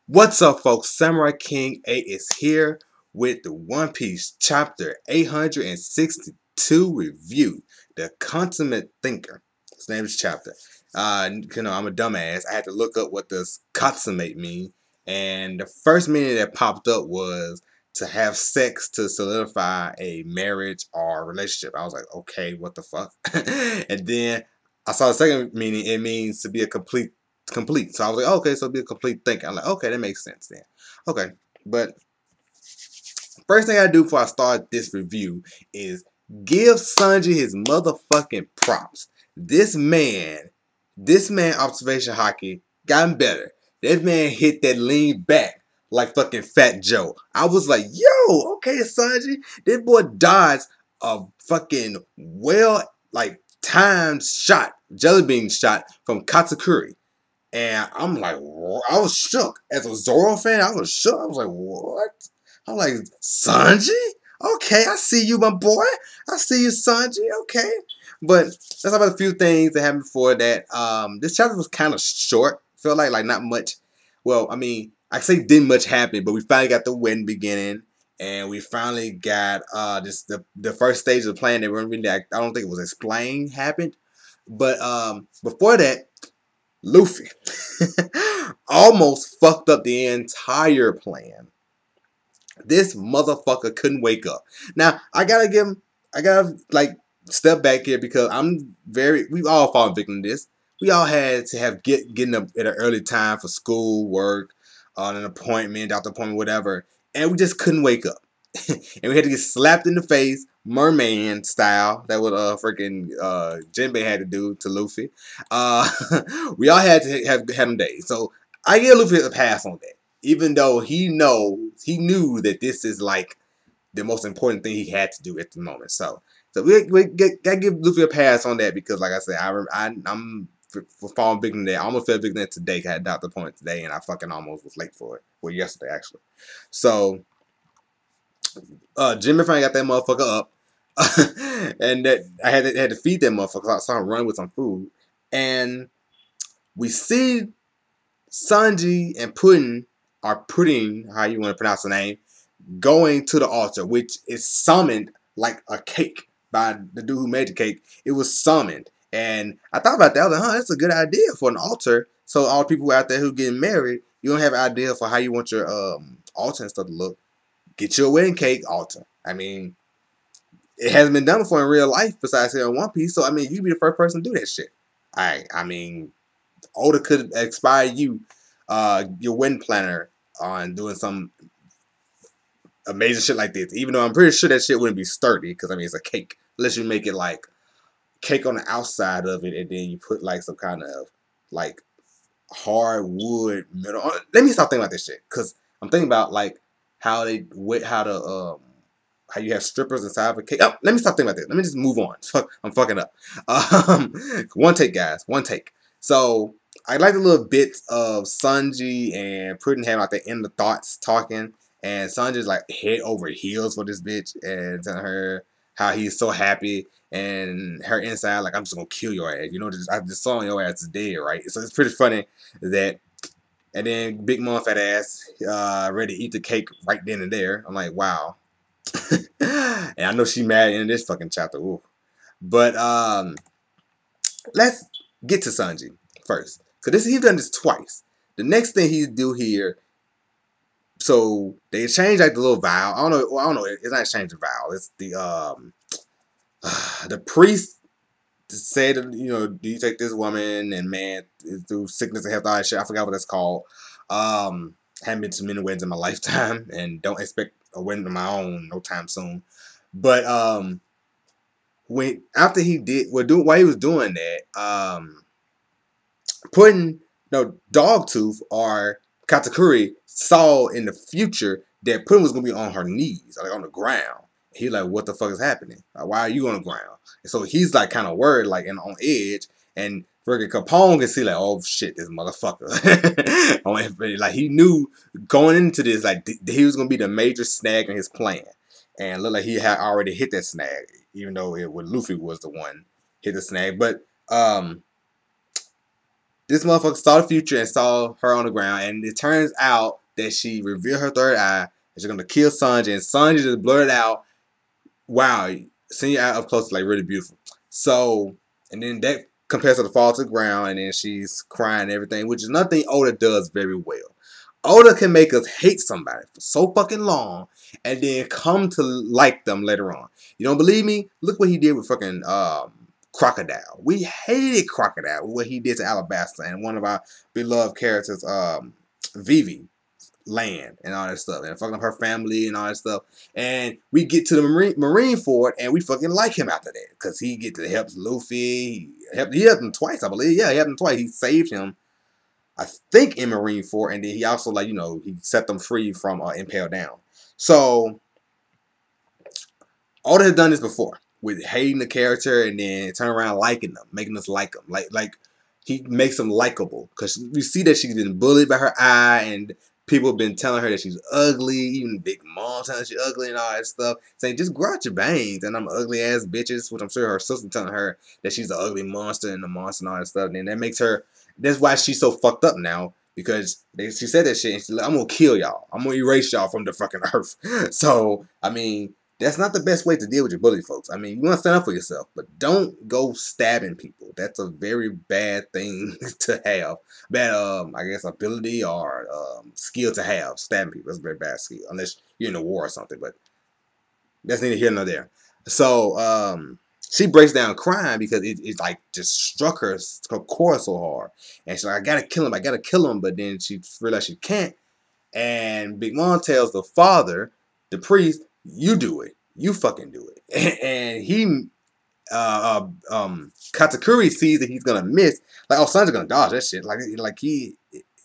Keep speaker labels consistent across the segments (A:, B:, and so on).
A: What's up, folks? Samurai King 8 is here with the One Piece chapter 862 review. The Consummate Thinker. His name is chapter. I'm a dumbass. I had to look up what does consummate mean, and the first meaning that popped up was to have sex to solidify a marriage or relationship. I was like, okay, what the fuck? And then I saw the second meaning. It means to be a complete. So I was like, okay, so be a complete thinker. I'm like, okay, that makes sense then. Okay, but first thing I do before I start this review is give Sanji his motherfucking props. This man observation hockey gotten better. That man hit that lean back like fucking Fat Joe. I was like, yo, okay, Sanji, this boy dodged a fucking timed shot, jelly bean shot from Katakuri. And I'm like, I was shook. As a Zoro fan, I was shook. I was like, what? I'm like, Sanji? Okay, I see you, my boy. I see you, Sanji. Okay. But let's talk about a few things that happened before that. This chapter was kind of short. Felt like not much. Well, I mean, I say didn't much happen, but we finally got the wedding beginning. And we finally got the first stage of the plan that weren't really, I don't think it was explained happened. But before that, Luffy almost fucked up the entire plan. This motherfucker couldn't wake up. Now, I gotta step back here because we've all fallen victim to this. We all had to have getting up at an early time for school, work, on an appointment, doctor appointment, whatever, and we just couldn't wake up. And we had to get slapped in the face, merman style. That what freaking Jinbei had to do to Luffy. We all had to have them days. So I give Luffy a pass on that, even though he knew that this is like the most important thing he had to do at the moment. So we gotta give Luffy a pass on that because, like I said, I'm for falling victim to that. I almost fell victim to that today. I had a doctor appointment today, and I fucking almost was late for it. Well, yesterday actually. So Jimmy finally got that motherfucker up, and that I had to feed that motherfucker. So I saw him run with some food, and we see Sanji and Pudding, how you want to pronounce the name, going to the altar, which is summoned like a cake by the dude who made the cake. It was summoned, and I thought about that. I was like, that's a good idea for an altar. So all people out there who getting married, you don't have an idea for how you want your altar and stuff to look. Get your wedding cake altar. I mean, it hasn't been done before in real life besides here in One Piece. So I mean, you be the first person to do that shit. I mean, Oda could inspire you, your wedding planner, on doing some amazing shit like this. Even though I'm pretty sure that shit wouldn't be sturdy because I mean it's a cake. Unless you make it like cake on the outside of it and then you put like some kind of like hardwood metal. Let me stop thinking about this shit because I'm thinking about like how you have strippers inside of a cake. Oh, let me stop thinking about this. Let me just move on. I'm fucking up. One take, guys. One take. So I like the little bits of Sanji and Puddin having like the end of thoughts talking, and Sanji's like head over heels for this bitch and telling her how he's so happy, and her inside like I'm just gonna kill your ass. You know, I just saw your ass is dead, right? So it's pretty funny that. And then Big Mom fat ass ready to eat the cake right then and there. I'm like, wow. And I know she mad in this fucking chapter. Ooh. But let's get to Sanji first. Because he's done this twice. The next thing he do here, so they change like the little vow. I don't know. Well, I don't know. It's not exchange of vow. It's the priest said, you know, do you take this woman and man through sickness and health, all that shit. I forgot what that's called. Haven't been to many weddings in my lifetime and don't expect a wedding of my own no time soon. But when after he did while he was doing that, Dogtooth or Katakuri saw in the future that Puddin was gonna be on her knees, like on the ground. He like, what the fuck is happening? Like, why are you on the ground? And so he's like kind of worried, like and on edge. And freaking Capone can see like, oh shit, this motherfucker. Like he knew going into this, like he was gonna be the major snag in his plan, and looked like he had already hit that snag, even though Luffy was the one hit the snag. But This motherfucker saw the future and saw her on the ground, and it turns out that she revealed her third eye, and she's gonna kill Sanji, and Sanji just blurted out, "Wow, seeing you out up close is like really beautiful." So, and then that compares her to fall to the ground, and then she's crying and everything, which is nothing Oda does very well. Oda can make us hate somebody for so fucking long, and then come to like them later on. You don't believe me? Look what he did with fucking Crocodile. We hated Crocodile, what he did to Alabasta and one of our beloved characters, Vivi Land and all that stuff, and fucking up her family and all that stuff. And we get to the Marine Ford, and we fucking like him after that because he get to help Luffy. He helped him twice, I believe. Yeah, he helped him twice. He saved him, I think, in Marine Ford, and then he also, like, you know, he set them free from Impale Down. So Oda has done this before with hating the character and then turn around liking them, making us like them. Like he makes them likable because we see that she's been bullied by her eye, and people have been telling her that she's ugly. Even Big Mom telling her she's ugly and all that stuff, saying just grow out your bangs and I'm ugly ass bitches. Which I'm sure her sister telling her that she's an ugly monster and a monster and all that stuff. And then that makes her. That's why she's so fucked up now. Because she said that shit, and she's like, I'm gonna kill y'all. I'm gonna erase y'all from the fucking earth. So, I mean, that's not the best way to deal with your bully folks. I mean, you want to stand up for yourself, but don't go stabbing people. That's a very bad thing to have. Bad, I guess, ability or skill to have. Stabbing people. That's a very bad skill. Unless you're in a war or something, but that's neither here nor there. So, she breaks down crying because it like just struck her core so hard. And she's like, I gotta kill him. I gotta kill him. But then she realized she can't. And Big Mom tells the father, the priest, you do it. You fucking do it. And he, Katakuri sees that he's gonna miss. Like, oh, Sanji's gonna dodge that shit. Like he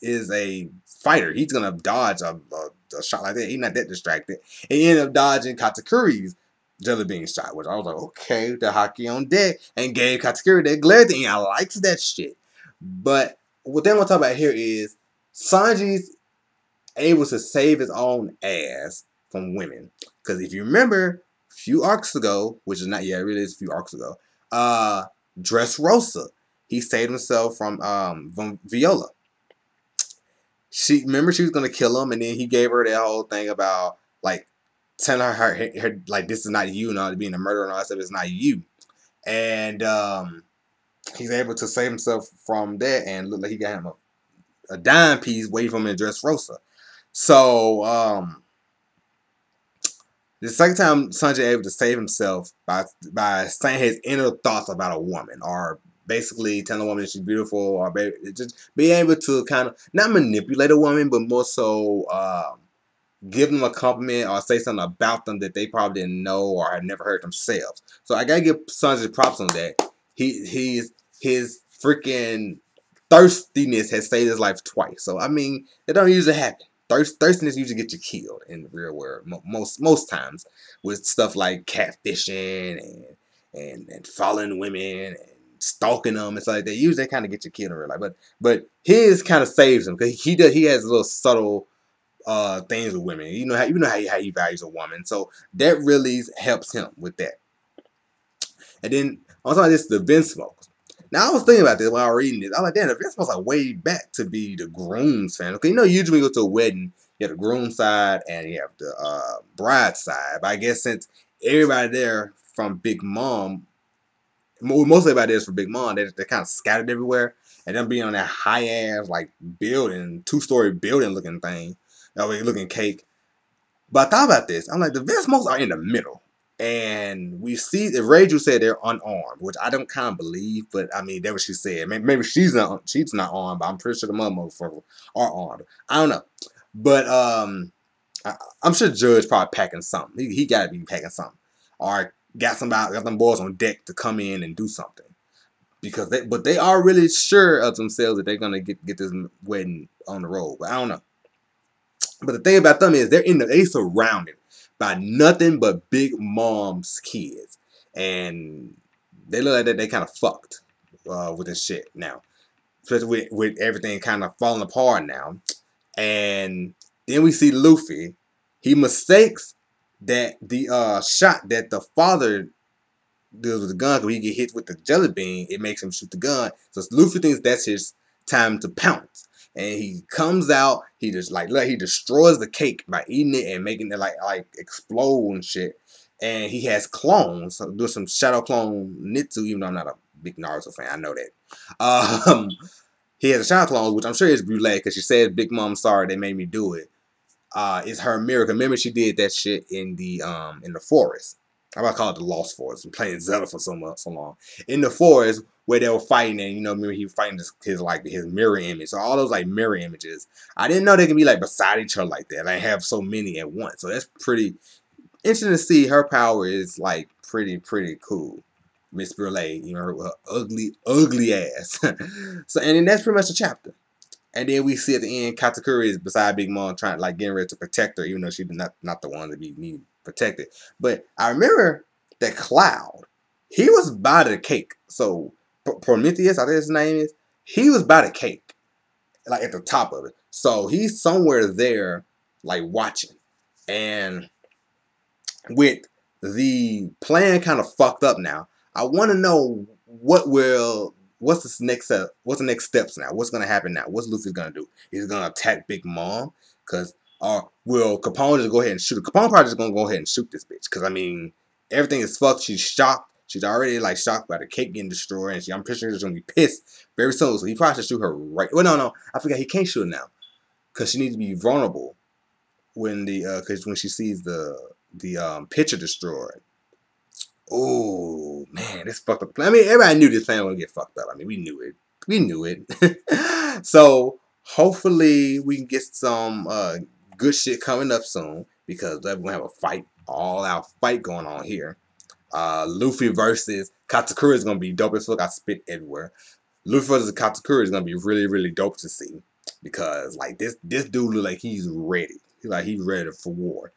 A: is a fighter. He's gonna dodge a shot like that. He's not that distracted. And he ended up dodging Katakuri's jelly bean shot, which I was like, okay, the hockey on deck, and gave Katakuri that glare thing. I liked that shit. But what they want to talk about here is Sanji's able to save his own ass from women. Because if you remember, a few arcs ago, which is not yet, it really is a few arcs ago, Dressrosa, he saved himself from Viola. Remember she was gonna kill him, and then he gave her that whole thing about like telling her like this is not you, and being a murderer and all that stuff. It's not you, and he's able to save himself from that, and look like he got him a dime piece waiting for him in Dressrosa. So the second time Sanji able to save himself by saying his inner thoughts about a woman, or basically telling a woman that she's beautiful, or just being able to kind of not manipulate a woman, but more so give them a compliment or say something about them that they probably didn't know or had never heard themselves. So I gotta give Sanji props on that. His freaking thirstiness has saved his life twice. So I mean, it don't usually happen. Thirstiness usually gets you killed in the real world most times with stuff like catfishing and following women and stalking them and stuff like that. Usually, they kind of get you killed in real life. But his kind of saves him because he has little subtle things with women. You know how he values a woman. So that really helps him with that. And then on top of this, the Vinsmokes. Now, I was thinking about this while I was reading this. I was like, damn, the Vinsmokes are way back to be the groom's family. Okay, you know, usually when you go to a wedding, you have the groom side and you have the bride side. But I guess since everybody there from Big Mom, most everybody there is from Big Mom, they're kind of scattered everywhere. And them being on that high-ass, like, building, two-story building looking thing, looking cake. But I thought about this. I'm like, the Vinsmokes are in the middle. And we see that Reiju said they're unarmed, which I don't kind of believe, but I mean, that's what she said. Maybe she's not armed, but I'm pretty sure the motherfuckers are armed. I don't know. But I'm sure Judge probably packing something. He got to be packing something. Or got them boys on deck to come in and do something. But they are really sure of themselves that they're going to get this wedding on the road. But I don't know. But the thing about them is they surrounded by nothing but Big Mom's kids. And they look like they kind of fucked with this shit now. Especially with everything kind of falling apart now. And then we see Luffy. He mistakes that the shot that the father deals with the gun, because he get hit with the jelly bean, it makes him shoot the gun. So Luffy thinks that's time to pounce. And he comes out, he just he destroys the cake by eating it and making it like explode and shit. And he has clones, so do some shadow clone Nitsu, even though I'm not a big Naruto fan, I know that. He has a shadow clone, which I'm sure is Brûlée, because she said, "Big Mom, sorry, they made me do it." It's her mirror. Remember, she did that shit in the forest. I'm about to call it the Lost Forest. I'm playing Zelda for so long. In the forest where they were fighting, and remember he was fighting his mirror image. So all those like mirror images, I didn't know they can be like beside each other like that. I have so many at once. So that's pretty interesting to see. Her power is like pretty cool. Miss Brûlée, her ugly ass. So and then that's pretty much the chapter. And then we see at the end, Katakuri is beside Big Mom trying getting ready to protect her, even though she's not the one to be protected. But I remember that Cloud, he was by the cake. So Prometheus, I think his name is, he was by the cake, like at the top of it. So he's somewhere there, like watching. And with the plan kind of fucked up now, I want to know what's the next steps now? What's gonna happen now? What's Luffy gonna do? He's gonna attack Big Mom, will Capone just go ahead and shoot her? Capone probably just gonna go ahead and shoot this bitch, because I mean everything is fucked. She's shocked. She's already like shocked by the cake getting destroyed, and I'm pretty sure she's gonna be pissed very soon. So he probably should shoot her right. Well, no, I forgot he can't shoot her now, because she needs to be vulnerable when when she sees the picture destroyed. Oh man, this fucked up. I mean, everybody knew this plan would get fucked up. I mean, we knew it. We knew it. So hopefully we can get some good shit coming up soon, because we're gonna have a fight, all out fight going on here. Luffy versus Katakuri is gonna be dope as fuck. I spit everywhere. Luffy versus Katakuri is gonna be really dope to see, because like this dude look like he's ready. He's ready for war.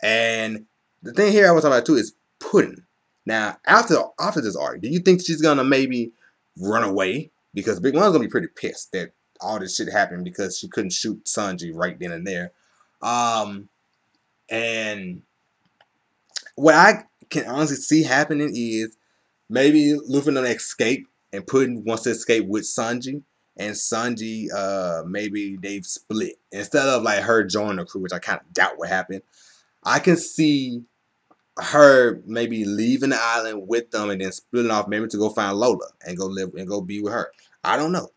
A: And the thing here I want to talk about too is Puddin'. Now, after this arc, do you think she's gonna maybe run away? Because Big Mom's gonna be pretty pissed that all this shit happened because she couldn't shoot Sanji right then and there. And what I can honestly see happening is maybe Luffy gonna escape, and Puddin' wants to escape with Sanji. And Sanji, maybe they've split. Instead of like her joining the crew, which I kind of doubt would happen, I can see her maybe leaving the island with them and then splitting off, maybe to go find Lola and go live and go be with her. I don't know.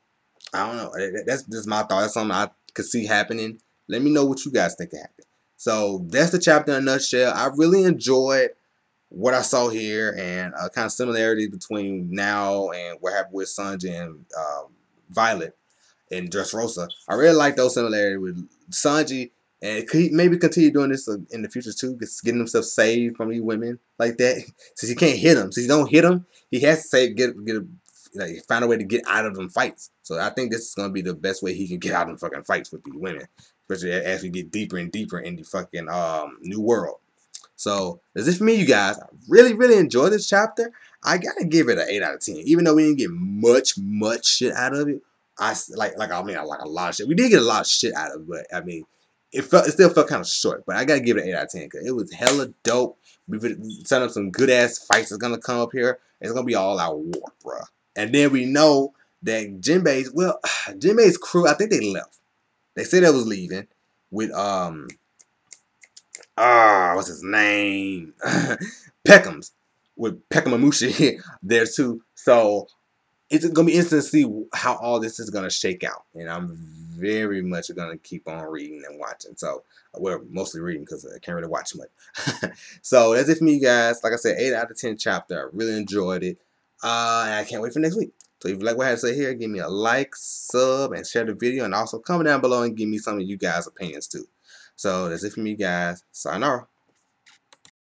A: That's just my thought. That's something I could see happening. Let me know what you guys think happened. So that's the chapter in a nutshell. I really enjoyed what I saw here, and kind of similarity between now and what happened with Sanji and Violet and Dressrosa. I really like those similarities with Sanji. And could he maybe continue doing this in the future too, getting himself saved from these women like that? Since he can't hit them, since he don't hit them, he has to find a way to get out of them fights. So I think this is gonna be the best way he can get out of them fucking fights with these women, especially as we get deeper and deeper in the fucking new world. So that's it for me, you guys. I really enjoyed this chapter. I gotta give it an 8 out of 10, even though we didn't get much shit out of it. I like a lot of shit. We did get a lot of shit out of it, but I mean, it still felt kind of short, but I gotta give it an 8 out of 10 because it was hella dope. We've set up some good ass fights that's gonna come up here. It's gonna be all out war, bruh. And then we know that Jinbei's crew, I think they left. They said they was leaving with what's his name? Peckham's, with Peckham and Mushi there too. So it's gonna be interesting to see how all this is gonna shake out, and I'm very much gonna keep on reading and watching. So we're mostly reading because I can't really watch much. So that's it for me, guys. Like I said, 8 out of 10 chapter. I really enjoyed it, and I can't wait for next week. So if you like what I had to say here, give me a like, sub, and share the video, and also comment down below and give me some of you guys' opinions too. So that's it for me, guys. Sayonara.